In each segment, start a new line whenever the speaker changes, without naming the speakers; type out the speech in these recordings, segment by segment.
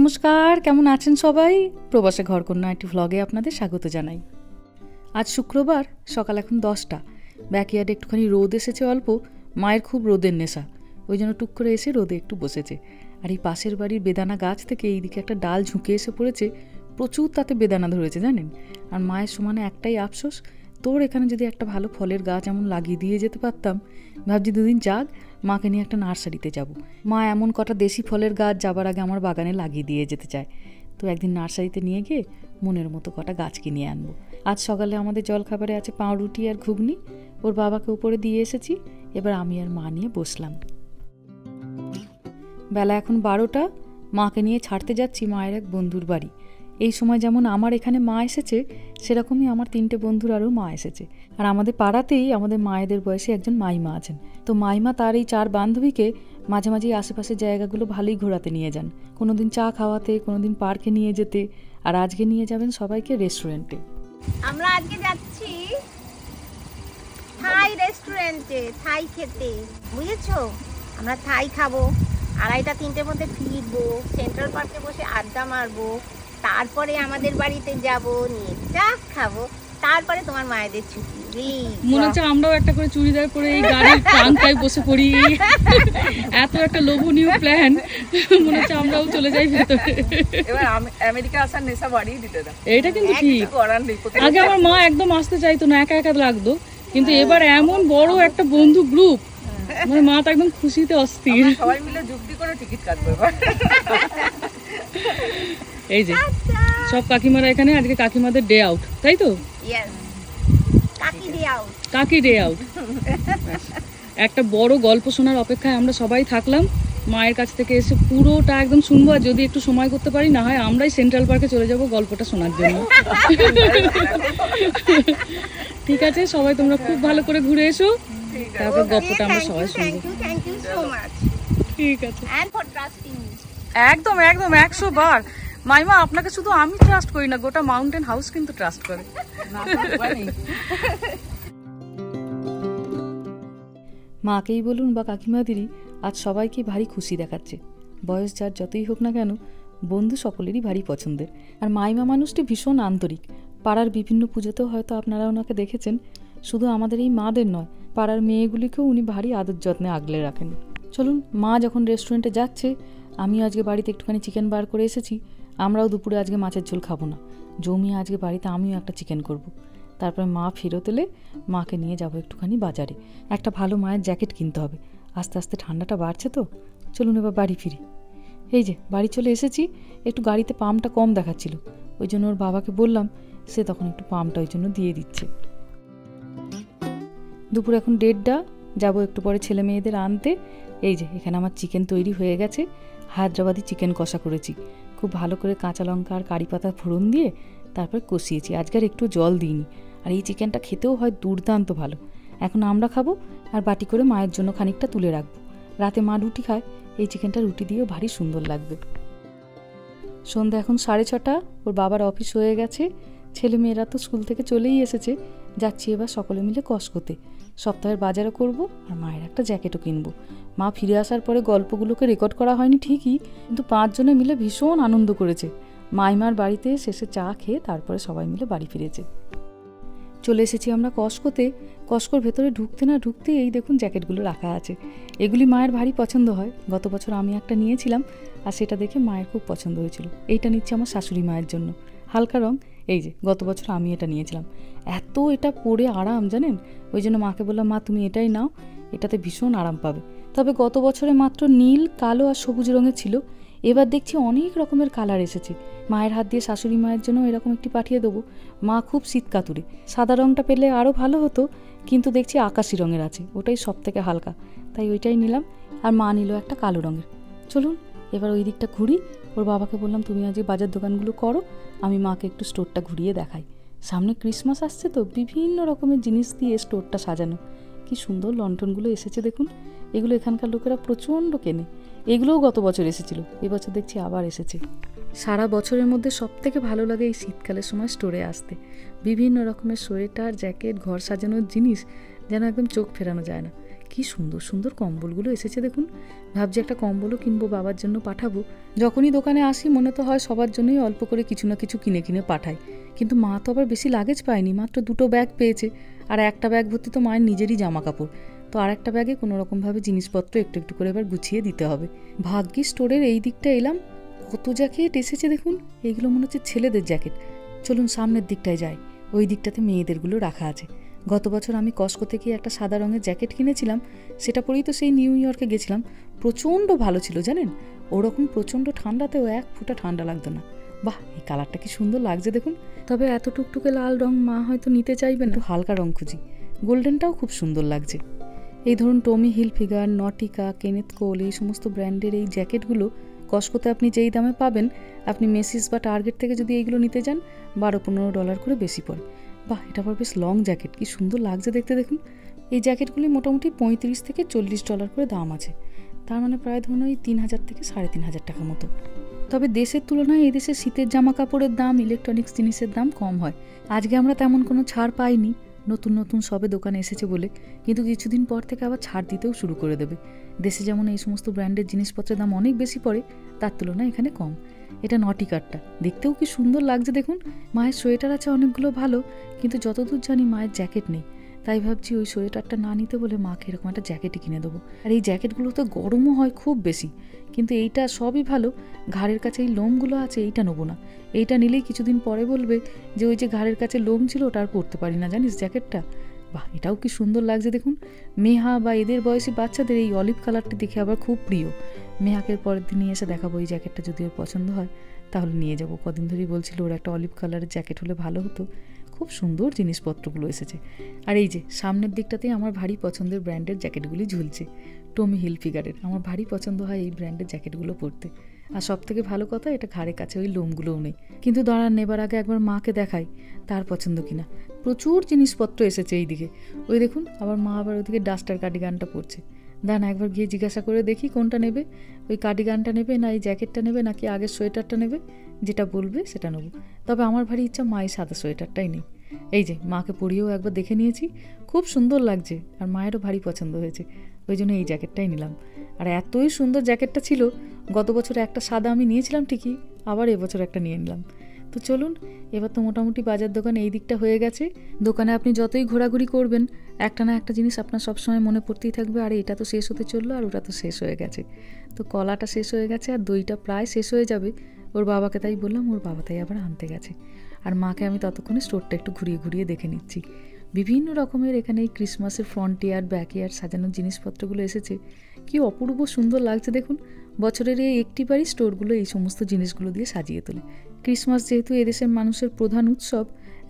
নমস্কার, কেমন আছেন সবাই? প্রবাসে ঘরকন্যা একটি ভ্লগে আপনাদের স্বাগত জানাই। আজ শুক্রবার, সকাল এখন 10টা। ব্যাকইয়ার্ডে একটুখানি রোদ এসেছে অল্প। মায়ের খুব রোদের নেশা, ওই জন্য টুক করে এসে রোদে একটু বসেছে। আর এই পাশের বাড়ির বেদানা গাছ থেকে এইদিকে একটা ডাল ঝুঁকে এসে পড়েছে, প্রচুর তাতে বেদানা ধরেছে জানেন। আর মায়ের সমানে একটাই আফসোস, তোর এখানে যদি একটা ভালো ফলের গাছ এমন লাগিয়ে দিয়ে যেতে পারতাম। ভাবছি দুদিন যাক, মাকে নিয়ে একটা নার্সারিতে যাব। মা এমন কটা দেশি ফলের গাছ যাবার আগে আমার বাগানে লাগিয়ে দিয়ে যেতে চায়। তো একদিন নার্সারিতে নিয়ে গিয়ে মনের মতো কটা গাছ কিনে আনবো। আজ সকালে আমাদের জলখাবারে আছে পাউরুটি আর ঘুগনি। ওর বাবাকে উপরে দিয়ে এসেছি, এবার আমি আর মা নিয়ে বসলাম। বেলা এখন 12টা। মাকে নিয়ে ছাড়তে যাচ্ছি মায়ের এক বন্ধুর বাড়ি। এই সময় যেমন আমার এখানে মা এসেছে, সেরকমই আমার 3টে বন্ধুর আরও মা এসেছে। আর আমাদের পাড়াতেই আমাদের মায়েদের বয়সে একজন মাইমা আছেন। তো মাইমা তার এই 4 বান্ধবীকে মাঝে মাঝেই আশেপাশের জায়গাগুলো ভালোই ঘোরাতে নিয়ে যান। কোনোদিন চা খাওয়াতে, কোনোদিন পার্কে নিয়ে যেতে, আর আজকে নিয়ে যাবেন সবাইকে রেস্টুরেন্টে।
আমরা আজকে যাচ্ছি থাই রেস্টুরেন্টে থাই খেতে, বুঝেছো? আমরা থাই খাবো, 2:30-3টের মধ্যে ফিরবো, সেন্ট্রাল পার্কে বসে আড্ডা মারবো, তারপরে আমাদের বাড়িতে যাব, নিয়ে চা খাবো, তারপরে তোমার মায়েদের ছুটি।
মনে হচ্ছে আমরাও একটা করে চুড়িদার পরে এই গাড়ির ট্রাঙ্কায় বসে পড়ি। এত একটা লোভনীয় প্ল্যান, মনে হচ্ছে আমরাও চলে যাই ভেতরে।
এবার আমেরিকা আসার নেশা বাড়িয়ে দিতে দাও।
এটা কিন্তু ঠিক। আগে আমার মা একদম আসতে চাইতো না, একা একা লাগতো, কিন্তু এবার এমন বড় একটা বন্ধু গ্রুপ, মানে মা তো একদম খুশিতে অস্থির।
সবাই মিলে যুক্তি করে টিকিট কাটবো এবার।
এই যে সব কাকিমারা এখানে, আজকে কাকিমাদের ডে আউট, তাই তো? কাকি ডে আউট। একটা বড় গল্প শোনার অপেক্ষায় আমরা সবাই থাকলাম। মায়ের কাছ থেকে এসে পুরোটা একদম শুনবো, আর যদি একটু সময় করতে পারি, না হয় আমরাই সেন্ট্রাল পার্কে চলে যাব গল্পটা শোনার জন্য। ঠিক আছে, সবাই তোমরা খুব ভালো করে ঘুরে এসো, তারপর গল্পটা আমরা সবাই শুনবো। ঠিক আছে, একদম একদম 100 বার। মাইমা, আপনাকে শুধু আমি ট্রাস্ট করি না, গোটা মাউন্টেন হাউস কিন্তু ট্রাস্ট করে। মাকেই বলুন বা কাকিমাদেরই আজ সবাইকে ভারী খুশি দেখাচ্ছে। বয়স যার যতই হোক না কেন, বন্ধু সকলেরই ভারী পছন্দের। আর মাইমা মানুষটি ভীষণ আন্তরিক। পাড়ার বিভিন্ন পুজোতেও হয়তো আপনারা ওনাকে দেখেছেন। শুধু আমাদের এই মাদের নয়, পাড়ার মেয়েগুলিকেও উনি ভারী আদর যত্নে আগলে রাখেন। চলুন, মা যখন রেস্টুরেন্টে যাচ্ছে, আমি আজকে বাড়িতে একটুখানি চিকেন বার করে এসেছি। আমরাও দুপুরে আজকে মাছের ঝোল খাবো না, জমিয়ে আজকে বাড়িতে আমিও একটা চিকেন করব। তারপরে মা ফেরত এলে মাকে নিয়ে যাব একটুখানি বাজারে। একটা ভালো মায়ের জ্যাকেট কিনতে হবে, আস্তে আস্তে ঠান্ডাটা বাড়ছে তো। চলুন এবার বাড়ি ফিরি। এই যে বাড়ি চলে এসেছি। একটু গাড়িতে পাম্পটা কম দেখাচ্ছিল, ওই জন্য ওর বাবাকে বললাম, সে তখন একটু পাম্পটা ওই জন্য দিয়ে দিচ্ছে। দুপুর এখন 1:30, যাবো একটু পরে ছেলে মেয়েদের আনতে। এই যে এখানে আমার চিকেন তৈরি হয়ে গেছে। হায়দ্রাবাদি চিকেন কষা করেছি, খুব ভালো করে কাঁচা লঙ্কা আর কারি পাতা ফোড়ন দিয়ে তারপর কষিয়েছি। আজকের একটু জল দিইনি। আর এই চিকেনটা খেতেও হয় দুর্দান্ত ভালো। এখন আমরা খাবো, আর বাটি করে মায়ের জন্য খানিকটা তুলে রাখবো। রাতে মা রুটি খায়, এই চিকেনটা রুটি দিয়েও ভারী সুন্দর লাগবে। সন্ধ্যা এখন 6:30। ওর বাবার অফিস হয়ে গেছে, ছেলে মেয়েরা তো স্কুল থেকে চলেই এসেছে। যাচ্ছি এবার সকলে মিলে কসকোতে। সপ্তাহের বাজারও করব, আর মায়ের একটা জ্যাকেটও কিনবো। মা ফিরে আসার পরে গল্পগুলোকে রেকর্ড করা হয়নি ঠিকই, কিন্তু 5 জনে মিলে ভীষণ আনন্দ করেছে। মাইমার বাড়িতে শেষে চা খেয়ে তারপরে সবাই মিলে বাড়ি ফিরেছে। চলে এসেছি আমরা কসকোতে। কসকোর ভেতরে ঢুকতে না ঢুকতে এই দেখুন জ্যাকেটগুলো রাখা আছে। এগুলি মায়ের ভারী পছন্দ হয়। গত বছর আমি একটা নিয়েছিলাম, আর সেটা দেখে মায়ের খুব পছন্দ হয়েছিল। এইটা নিচ্ছি আমার শাশুড়ি মায়ের জন্য, হালকা রং। এই যে গত বছর আমি এটা নিয়েছিলাম, এত এটা পরে আরাম জানেন। ওই জন্য মাকে বললাম, মা তুমি এটাই নাও, এটাতে ভীষণ আরাম পাবে। তবে গত বছরে মাত্র নীল, কালো আর সবুজ রঙের ছিল, এবার দেখছি অনেক রকমের কালার এসেছে। মায়ের হাত দিয়ে শাশুড়ি মায়ের জন্য এরকম একটি পাঠিয়ে দেবো। মা খুব শীত কাতুরে, সাদা রঙটা পেলে আরও ভালো হতো, কিন্তু দেখছি আকাশি রঙের আছে, ওটাই সব থেকে হালকা, তাই ওইটাই নিলাম। আর মা নিল একটা কালো রঙের। চলুন এবার ওই দিকটা ঘুরি। ওর বাবাকে বললাম, তুমি আজকে বাজার দোকানগুলো করো, আমি মাকে একটু স্টোরটা ঘুরিয়ে দেখাই। সামনে ক্রিসমাস আসছে তো, বিভিন্ন রকমের জিনিস দিয়ে স্টোরটা সাজানো। কি সুন্দর লণ্ঠনগুলো এসেছে দেখুন। এগুলো এখানকার লোকেরা প্রচণ্ড কেনে। এগুলোও গত বছর এসেছিল, এবছর দেখছি আবার এসেছে। সারা বছরের মধ্যে সব থেকে ভালো লাগে এই শীতকালের সময় স্টোরে আসতে। বিভিন্ন রকমের সোয়েটার, জ্যাকেট, ঘর সাজানোর জিনিস, যেন একদম চোখ ফেরানো যায় না। কি সুন্দর সুন্দর কম্বলগুলো এসেছে দেখুন। ভাবছি একটা কম্বলও কিনবো, বাবার জন্য পাঠাবো। যখনই দোকানে আসি মনে তো হয় সবার জন্যই অল্প করে কিছু না কিছু কিনে কিনে পাঠাই, কিন্তু মা তো আবার বেশি লাগেজ পায়নি, মাত্র 2টো ব্যাগ পেয়েছে। আর একটা ব্যাগ ভর্তি তো মায়ের নিজেরই জামা কাপড়, তো আর একটা ব্যাগে কোনো রকমভাবে জিনিসপত্র একটু একটু করে এবার গুছিয়ে দিতে হবে। ভাগ্যিস স্টোরের এই দিকটা এলাম, কত জ্যাকেট এসেছে দেখুন। এইগুলো মনে হচ্ছে ছেলেদের জ্যাকেট। চলুন সামনের দিকটায় যাই, ওই দিকটাতে মেয়েদেরগুলো রাখা আছে। গত বছর আমি কস্কো থেকে একটা সাদা রঙের জ্যাকেট কিনেছিলাম, সেটা পরেই তো সেই নিউ ইয়র্কে গেছিলাম। প্রচণ্ড ভালো ছিল জানেন, ওরকম প্রচণ্ড ঠান্ডাতেও 1 ফোঁটা ঠান্ডা লাগতো না। বাহ, এই কালারটা কি সুন্দর লাগছে দেখুন। তবে এত টুকটুকে লাল রং মা হয়তো নিতে চাইবেন, একটু হালকা রং খুঁজি। গোল্ডেনটাও খুব সুন্দর লাগছে। এই ধরুন টমি হিলফিগার, নটিকা, কেনেথ কোল, এই সমস্ত ব্র্যান্ডের এই জ্যাকেটগুলো কস্কোতে আপনি যেই দামে পাবেন, আপনি মেসিস বা টার্গেট থেকে যদি এইগুলো নিতে যান $12-15 করে বেশি পড়ে। বাহ, এটা আবার বেশ লং জ্যাকেট, কি সুন্দর লাগছে দেখতে দেখুন। এই জ্যাকেটগুলি মোটামুটি $35 থেকে $40 করে দাম আছে, তার মানে প্রায় ধরুন ওই 3000 থেকে 3500 টাকা মতো। তবে দেশের তুলনায় এই দেশে শীতের জামা কাপড়ের দাম, ইলেকট্রনিক্স জিনিসের দাম কম হয়। আজকে আমরা তেমন কোনো ছাড় পাইনি, নতুন নতুন সবে দোকানে এসেছে বলে, কিন্তু কিছুদিন পর থেকে আবার ছাড় দিতেও শুরু করে দেবে। দেশে যেমন এই সমস্ত ব্র্যান্ডের জিনিসপত্রের দাম অনেক বেশি পড়ে, তার তুলনায় এখানে কম। এটা নটিকারটা দেখতেও কি সুন্দর লাগছে দেখুন। মায়ের সোয়েটার আছে অনেকগুলো ভালো, কিন্তু যতদূর জানি মায়ের জ্যাকেট নেই, তাই ভাবছি ওই সোয়েটারটা না নিতে বলে মাকে এরকম একটা জ্যাকেটই কিনে দেবো। আর এই জ্যাকেটগুলোতে গরমও হয় খুব বেশি, কিন্তু এইটা সবই ভালো। ঘাড়ের কাছে এই লোমগুলো আছে, এইটা নেবো না। এইটা নিলেই কিছুদিন পরে বলবে যে ওই যে ঘাড়ের কাছে লোম ছিল ওটা আর পরতে পারি না, জানিস জ্যাকেটটা। বাহ, এটাও কি সুন্দর লাগছে দেখুন। মেহা বা এদের বয়সী বাচ্চাদের এই অলিভ কালারটি দেখে আবার খুব প্রিয়। মেহাকে পরের দিন নিয়ে এসে দেখাবো এই জ্যাকেটটা, যদি ওর পছন্দ হয় তাহলে নিয়ে যাবো। কদিন ধরেই বলছিল ওর একটা অলিভ কালারের জ্যাকেট হলে ভালো হতো। খুব সুন্দর জিনিসপত্রগুলো এসেছে। আর এই যে সামনের দিকটাতেই আমার ভারী পছন্দের ব্র্যান্ডের জ্যাকেটগুলি ঝুলছে, টমি হিলফিগারের। আমার ভারী পছন্দ হয় এই ব্র্যান্ডের জ্যাকেটগুলো পরতে। আর সব থেকে ভালো কথা, এটা ঘাড়ের কাছে ওই লোমগুলোও নেই। কিন্তু দাঁড়ান, নেবার আগে একবার মাকে দেখাই তার পছন্দ কিনা। প্রচুর জিনিসপত্র এসেছে এই দিকে। ওই দেখুন আবার মা আবার ওইদিকে ডাস্টার কার্ডিগানটা পরছে। দাঁড়ান একবার গিয়ে জিজ্ঞাসা করে দেখি কোনটা নেবে, ওই কার্ডিগানটা নেবে না এই জ্যাকেটটা নেবে নাকি আগের সোয়েটারটা নেবে। যেটা বলবে সেটা নেবো। তবে আমার ভারী ইচ্ছা মায়ের সাদা সোয়েটারটাই নেই। এই যে মাকে পরিয়েও একবার দেখে নিয়েছি, খুব সুন্দর লাগছে আর মায়েরও ভারী পছন্দ হয়েছে, ওই জন্য এই জ্যাকেটটাই নিলাম। আর এতই সুন্দর জ্যাকেটটা ছিল, গত বছর একটা সাদা আমি নিয়েছিলাম ঠিকই, আবার এবছর একটা নিয়ে নিলাম। তো চলুন, এবার তো মোটামুটি বাজার দোকান এই দিকটা হয়ে গেছে। দোকানে আপনি যতই ঘোরাঘুরি করবেন, একটা না একটা জিনিস আপনার সবসময় মনে পড়তেই থাকবে, আর এটা তো শেষ হতে চললো আর ওটা তো শেষ হয়ে গেছে। তো কলাটা শেষ হয়ে গেছে আর দইটা প্রায় শেষ হয়ে যাবে। ওর বাবাকে তাই বললাম, ওর বাবা তাই আবার আনতে গেছে। আর মাকে আমি ততক্ষণে স্টোরটা একটু ঘুরিয়ে ঘুরিয়ে দেখে নিচ্ছি। বিভিন্ন রকমের এখানে এই ক্রিসমাসের ফ্রন্ট ইয়ার ব্যাক ইয়ার সাজানোর জিনিসপত্রগুলো এসেছে, কি অপূর্ব সুন্দর লাগছে দেখুন। বছরের এই একটিবারই স্টোরগুলো এই সমস্ত জিনিসগুলো দিয়ে সাজিয়ে তোলে। ক্রিসমাস যেহেতু এদেশের মানুষের প্রধান উৎসব,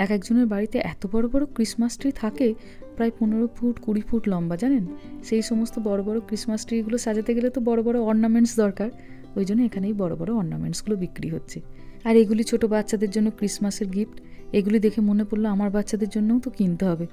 এক একজনের বাড়িতে এত বড় বড় ক্রিসমাস ট্রি থাকে, প্রায় 15 ফুট 20 ফুট লম্বা, জানেন। সেই সমস্ত বড় বড় ক্রিসমাস ট্রিগুলো সাজাতে গেলে তো বড় বড় অর্নামেন্টস দরকার, ওই জন্য এখানেই বড় বড় অর্নামেন্টসগুলো বিক্রি হচ্ছে। আর এগুলি ছোট বাচ্চাদের জন্য ক্রিসমাসের গিফট। এগুলি দেখে মনে পড়লো আমার বাচ্চাদের জন্যও তো কিনতে হবে।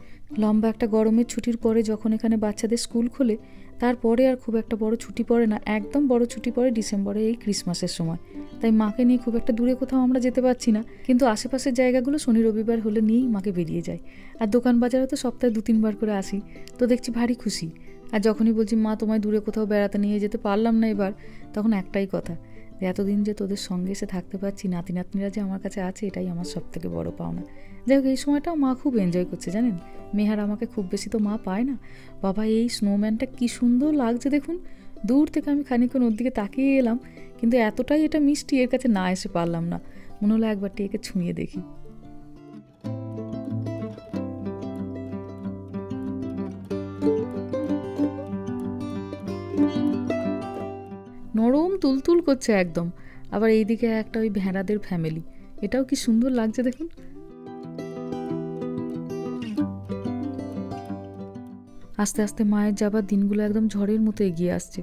লম্বা একটা গরমের ছুটির পরে যখন এখানে বাচ্চাদের স্কুল খোলে, তারপরে আর খুব একটা বড় ছুটি পড়ে না, একদম বড় ছুটি পড়ে ডিসেম্বরে এই ক্রিসমাসের সময়। তাই মাকে নিয়ে খুব একটা দূরে কোথাও আমরা যেতে পারছি না, কিন্তু আশেপাশের জায়গাগুলো শনি রবিবার হলে নিয়েই মাকে বেরিয়ে যায়। আর দোকান বাজারে তো সপ্তাহে 2-3 বার করে আসি, তো দেখছি ভারী খুশি। আর যখনই বলছি মা তোমায় দূরে কোথাও বেড়াতে নিয়ে যেতে পারলাম না এবার, তখন একটাই কথা, যে এতদিন যে তোদের সঙ্গে এসে থাকতে পারছি, নাতি নাতনিরা যে আমার কাছে আছে, এটাই আমার সব থেকে বড় পাওনা। যাই হোক, এই সময়টাও মা খুব এনজয় করছে জানেন। মেহার আমাকে খুব বেশি তো মা পায় না। বাবা, এই স্নোম্যানটা কি সুন্দর লাগছে দেখুন। দূর থেকে আমি খানিকক্ষণ ওর দিকে তাকিয়ে এলাম, কিন্তু এতটাই এটা মিষ্টি, এর কাছে না এসে পারলাম না। মনে হলো একবারটি একে ছুঁয়ে দেখি। নরম তুলতুল করছে একদম। আবার এইদিকে একটা ওই ভেড়াদের ফ্যামিলি, এটাও কি সুন্দর লাগছে দেখুন। আস্তে আস্তে মায়ের যাবার দিনগুলো একদম ঝড়ের মতো এগিয়ে আসছে।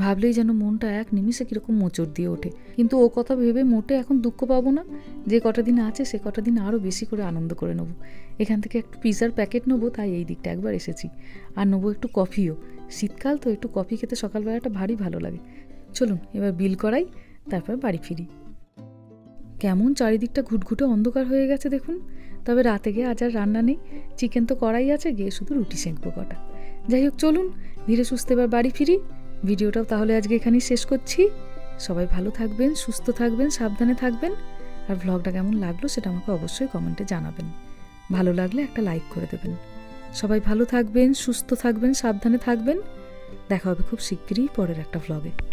ভাবলেই যেন মনটা এক নিমিষে কীরকম মোচড় দিয়ে ওঠে। কিন্তু ও কথা ভেবে মোটে এখন দুঃখ পাবো না। যে কটা দিন আছে সে কটা দিন আরও বেশি করে আনন্দ করে নেবো। এখান থেকে একটু পিৎজার প্যাকেট নেবো, তাই এই দিকটা একবার এসেছি। আর নেবো একটু কফিও, শীতকাল তো একটু কফি খেতে সকালবেলাটা ভারী ভালো লাগে। চলুন এবার বিল করাই, তারপর বাড়ি ফিরি। কেমন চারিদিকটা ঘুটঘুটে অন্ধকার হয়ে গেছে দেখুন। তবে রাতে গিয়ে আজ আর রান্না নেই, চিকেন তো করাই আছে, গিয়ে শুধু রুটি সেঁকবো কটা। যাই হোক, চলুন ধীরে সুস্থে এবার বাড়ি ফিরি। ভিডিওটাও তাহলে আজকে এখানেই শেষ করছি। সবাই ভালো থাকবেন, সুস্থ থাকবেন, সাবধানে থাকবেন। আর ভ্লগটা কেমন লাগলো সেটা আমাকে অবশ্যই কমেন্টে জানাবেন। ভালো লাগলে একটা লাইক করে দেবেন। সবাই ভালো থাকবেন, সুস্থ থাকবেন, সাবধানে থাকবেন। দেখা হবে খুব শিগগিরই পরের একটা ভ্লগে।